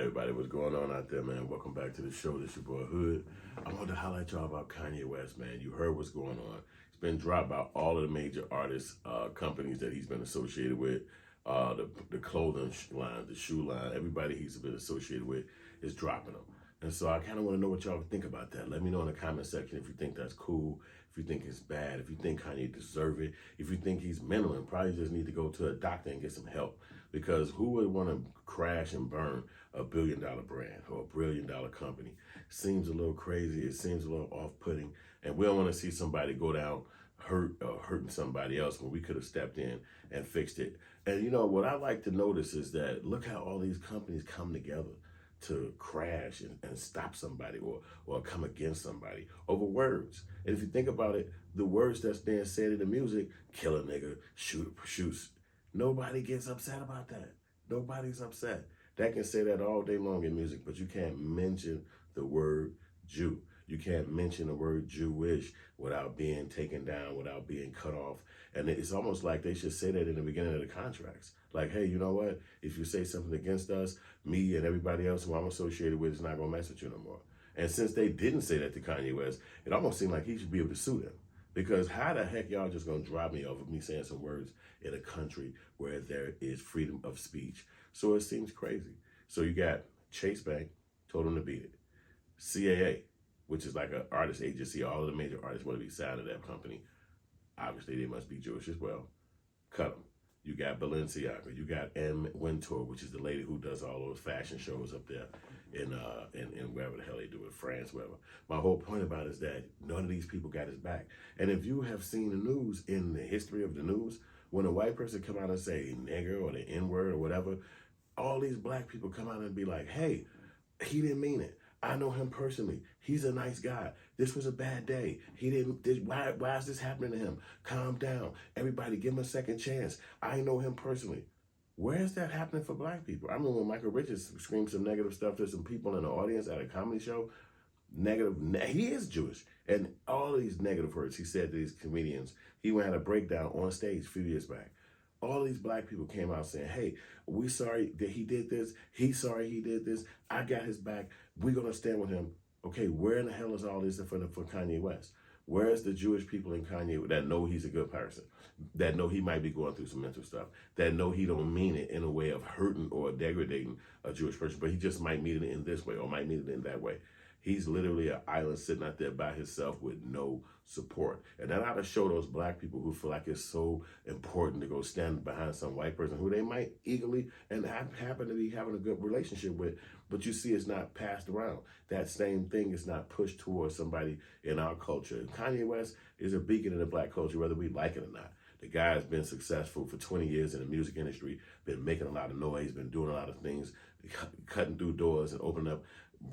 everybody, what's going on out there, man? Welcome back to the show. This your boy Hood. I wanted to highlight y'all about Kanye West, man. You heard what's going on. It's been dropped by all of the major artists, companies that he's been associated with, the clothing line, the shoe line, everybody he's been associated with is dropping them. And so I kind of want to know what y'all think about that. Let me know in the comment section if you think that's cool, if you think it's bad, if you think Kanye deserve it, if you think he's mental and probably just need to go to a doctor and get some help. Because who would want to crash and burn $1 billion brand or $1 billion company? Seems a little crazy. It seems a little off-putting. And we don't want to see somebody go down hurting somebody else when we could have stepped in and fixed it. And you know, what I like to notice is that look how all these companies come together to crash and stop somebody or come against somebody over words. And if you think about it, the words that's being said in the music, kill a nigga, shoots. Nobody gets upset about that. Nobody's upset. That can say that all day long in music, but you can't mention the word Jew. You can't mention the word Jewish without being taken down, without being cut off. And it's almost like they should say that in the beginning of the contracts. Like, hey, you know what? If you say something against us, me and everybody else who I'm associated with is not going to mess with you no more. And since they didn't say that to Kanye West, it almost seemed like he should be able to sue them. Because how the heck y'all just gonna drop me over me saying some words in a country where there is freedom of speech? So it seems crazy. So you got Chase Bank, told him to beat it. CAA, which is like an artist agency, all of the major artists want to be signed to that company. Obviously, they must be Jewish as well. Cut them. You got Balenciaga. You got M. Wintour, which is the lady who does all those fashion shows up there in wherever the hell they do it, France, wherever. My whole point about it is that none of these people got his back. And if you have seen the news, in the history of the news, when a white person come out and say nigger or the N-word or whatever, all these black people come out and be like, hey, he didn't mean it. I know him personally. He's a nice guy. This was a bad day. Why is this happening to him? Calm down. Everybody give him a second chance. I know him personally. Where is that happening for black people? I remember when Michael Richards screamed some negative stuff to some people in the audience at a comedy show. He is Jewish. And all these negative words he said to these comedians, he had a breakdown on stage a few years back. All these black people came out saying, hey, we sorry that he did this. He's sorry he did this. I got his back. We're going to stand with him. Okay, where in the hell is all this for Kanye West? Where is the Jewish people in Kanye that know he's a good person, that know he might be going through some mental stuff, that know he don't mean it in a way of hurting or degrading a Jewish person, but he just might mean it in this way or might mean it in that way? He's literally an island sitting out there by himself with no support. And that ought to show those black people who feel like it's so important to go stand behind some white person who they might eagerly and happen to be having a good relationship with, but you see it's not passed around. That same thing is not pushed towards somebody in our culture. Kanye West is a beacon in the black culture, whether we like it or not. The guy has been successful for 20 years in the music industry, been making a lot of noise, been doing a lot of things, cutting through doors and opening up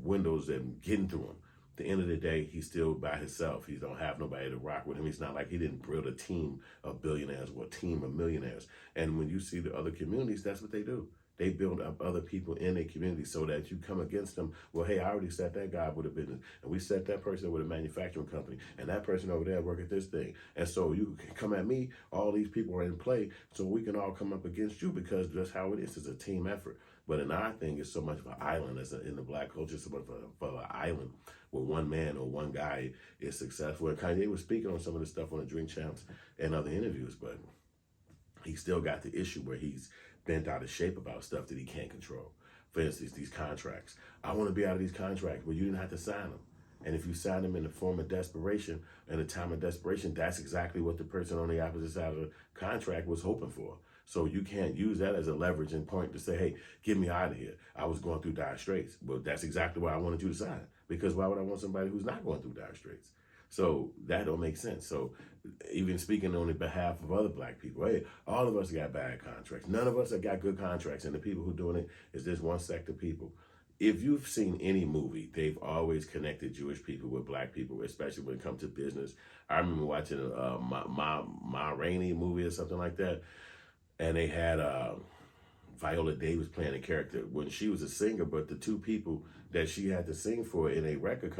windows and getting through them. At the end of the day, he's still by himself. He don't have nobody to rock with him. He's not like he didn't build a team of billionaires or a team of millionaires. And when you see the other communities, that's what they do. They build up other people in their community so that you come against them. Well, hey, I already set that guy with a business, and we set that person with a manufacturing company, and that person over there work at this thing. And so you can come at me, all these people are in play, so we can all come up against you because that's how it is. It's a team effort. But in our thing, it's so much of an island. In the black culture, it's so much of an island where one man or one guy is successful. And Kanye was speaking on some of this stuff on the Drink Champs and other interviews, but he still got the issue where he's bent out of shape about stuff that he can't control. For instance, these contracts. I want to be out of these contracts, but you didn't have to sign them. And if you sign them in the form of desperation, in a time of desperation, that's exactly what the person on the opposite side of the contract was hoping for. So you can't use that as a leveraging point to say, hey, get me out of here. I was going through dire straits. Well, that's exactly why I wanted you to sign. Because why would I want somebody who's not going through dire straits? So that don't make sense. So even speaking on the behalf of other black people, hey, all of us got bad contracts. None of us have got good contracts. And the people who doing it is this one sect of people. If you've seen any movie, they've always connected Jewish people with black people, especially when it comes to business. I remember watching a Ma Rainey movie or something like that. And they had Viola Davis playing a character when she was a singer, but the two people that she had to sing for in a record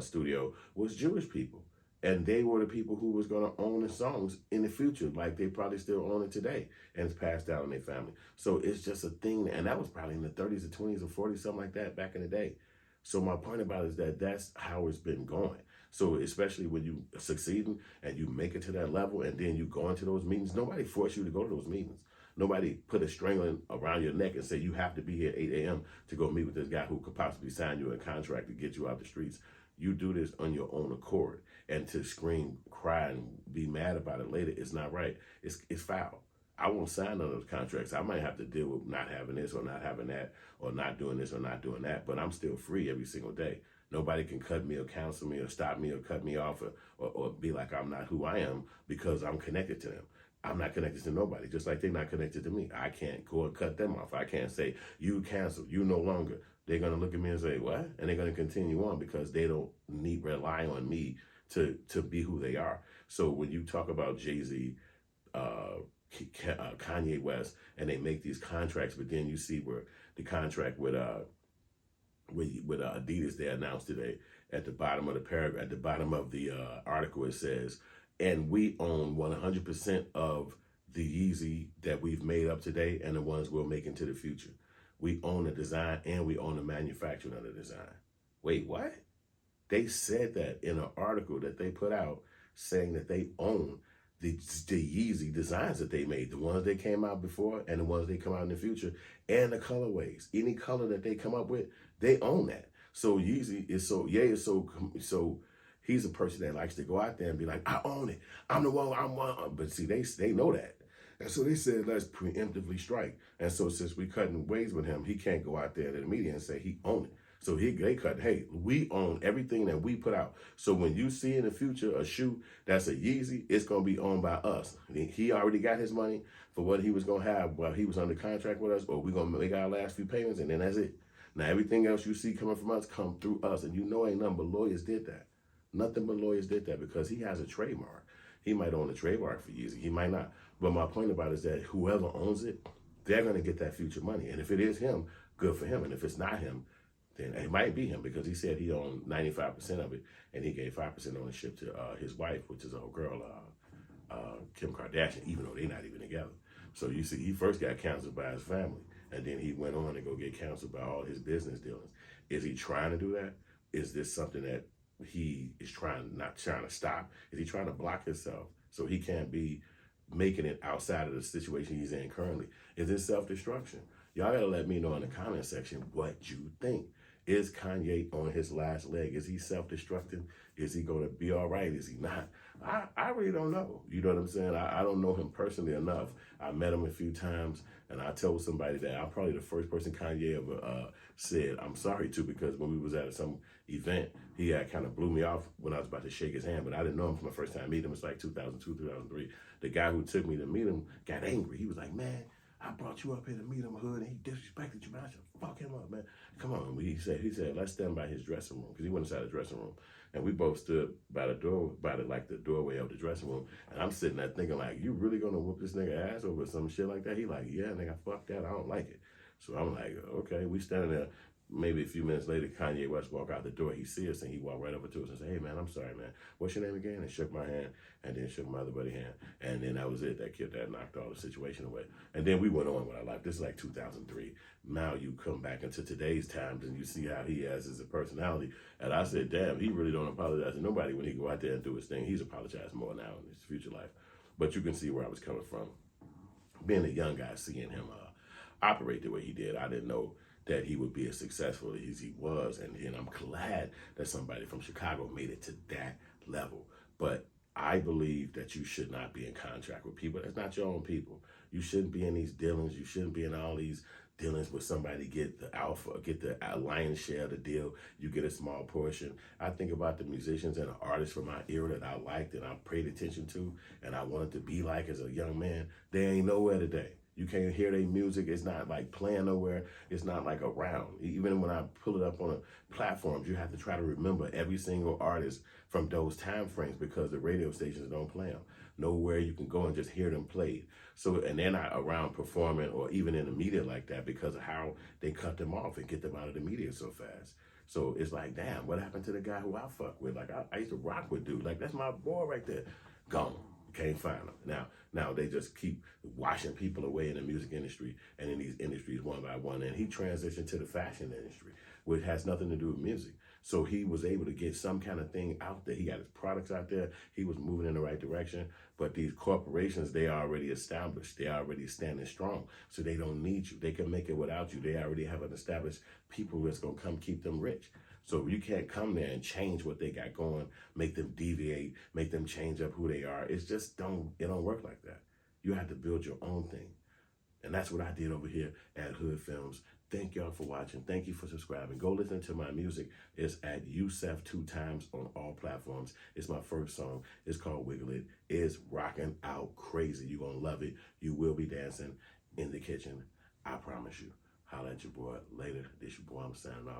studio was Jewish people. And they were the people who was going to own the songs in the future, like they probably still own it today, and it's passed down in their family. So it's just a thing, and that was probably in the 30s or 20s or 40s, something like that, back in the day. So my point about it is that that's how it's been going. So especially when you succeeding and you make it to that level, and then you go into those meetings, nobody forced you to go to those meetings. Nobody put a string around your neck and say you have to be here at 8 a.m. to go meet with this guy who could possibly sign you a contract to get you out the streets. You do this on your own accord. And to scream, cry, and be mad about it later is not right. It's foul. I won't sign none of those contracts. I might have to deal with not having this or not having that or not doing this or not doing that, but I'm still free every single day. Nobody can cut me or cancel me or stop me or cut me off or be like I'm not who I am because I'm connected to them. I'm not connected to nobody, just like they're not connected to me. I can't go and cut them off. I can't say, you canceled, you no longer. They're going to look at me and say, what? And they're going to continue on because they don't rely on me to be who they are. So when you talk about Jay-Z, Kanye West, and they make these contracts, but then you see where the contract with Adidas they announced today at the bottom of the paragraph, at the bottom of the article, it says, and we own 100% of the Yeezy that we've made up today and the ones we'll make into the future. We own the design and we own the manufacturing of the design. Wait, what? They said that in an article that they put out saying that they own the Yeezy designs that they made, the ones that came out before and the ones that come out in the future, and the colorways. Any color that they come up with, they own that. So Yeezy is so he's a person that likes to go out there and be like, I own it. I'm the one, I'm one. But see, they know that. And so they said, let's preemptively strike. And so since we cutting ways with him, he can't go out there to the media and say he own it. So they cut, hey, we own everything that we put out. So when you see in the future a shoe that's a Yeezy, it's going to be owned by us. He already got his money for what he was going to have while he was under contract with us, or we're going to make our last few payments, and then that's it. Now, everything else you see coming from us come through us. And you know ain't nothing but lawyers did that. Nothing but lawyers did that because he has a trademark. He might own a trademark for Yeezy. He might not. But my point about it is that whoever owns it, they're going to get that future money. And if it is him, good for him. And if it's not him, then it might be him because he said he owned 95% of it and he gave 5% ownership to his wife, which is a girl, Kim Kardashian, even though they're not even together. So you see, he first got counseled by his family and then he went on to go get counseled by all his business dealings. Is he trying to do that? Is this something that he is not trying to stop? Is he trying to block himself so he can't be making it outside of the situation he's in currently? Is this self-destruction? Y'all gotta let me know in the comment section what you think. Is Kanye on his last leg? Is he self-destructing? Is he gonna be all right? Is he not? I really don't know. You know what I'm saying? I don't know him personally enough. I met him a few times and I told somebody that I'm probably the first person Kanye ever said I'm sorry to, because when we was at some event, he kind of blew me off when I was about to shake his hand, but I didn't know him from my first time meeting him. It's like 2002, 2003. The guy who took me to meet him got angry. He was like, man, I brought you up here to meet him, Hood, and he disrespected you, man. I should fuck him up, man. Come on. He said, let's stand by his dressing room, because he went inside the dressing room. And we both stood by the door, the doorway of the dressing room. And I'm sitting there thinking, like, you really gonna whoop this nigga ass over some shit like that? He like, yeah, nigga, fuck that. I don't like it. So I'm like, okay. We standing there. Maybe a few minutes later, Kanye West walked out the door. He see us and he walked right over to us and said, hey, man, I'm sorry, man. What's your name again? And shook my hand and then shook my other buddy's hand. And then that was it. That knocked all the situation away. And then we went on with our life. This is like 2003. Now you come back into today's times and you see how he has as a personality. And I said, damn, he really don't apologize to nobody when he go out there and do his thing. He's apologized more now in his future life. But you can see where I was coming from. Being a young guy, seeing him operate the way he did, I didn't know that he would be as successful as he was. And I'm glad that somebody from Chicago made it to that level. But I believe that you should not be in contract with people that's not your own people. You shouldn't be in these dealings. You shouldn't be in all these dealings with somebody get the alpha, get the lion's share of the deal. You get a small portion. I think about the musicians and the artists from my era that I liked and I paid attention to and I wanted to be like as a young man. They ain't nowhere today. You can't hear their music. It's not like playing nowhere. It's not like around. Even when I pull it up on a platforms, you have to try to remember every single artist from those time frames because the radio stations don't play them. Nowhere you can go and just hear them played. So, and they're not around performing or even in the media like that because of how they cut them off and get them out of the media so fast. So it's like, damn, what happened to the guy who I fuck with? Like, I used to rock with dude. Like, that's my boy right there. Gone. Can't find him. Now they just keep washing people away in the music industry and in these industries one by one. And he transitioned to the fashion industry, which has nothing to do with music. So he was able to get some kind of thing out there. He got his products out there. He was moving in the right direction. But these corporations, they are already established. They are already standing strong. So they don't need you. They can make it without you. They already have an established people that's going to come keep them rich. So you can't come there and change what they got going, make them deviate, make them change up who they are. It don't work like that. You have to build your own thing. And that's what I did over here at Hoodfilms. Thank y'all for watching. Thank you for subscribing. Go listen to my music. It's at Yusef 2 times on all platforms. It's my first song. It's called Wiggle It. It's rocking out crazy. You're going to love it. You will be dancing in the kitchen. I promise you. Holla at your boy later. This your boy. I'm signing off.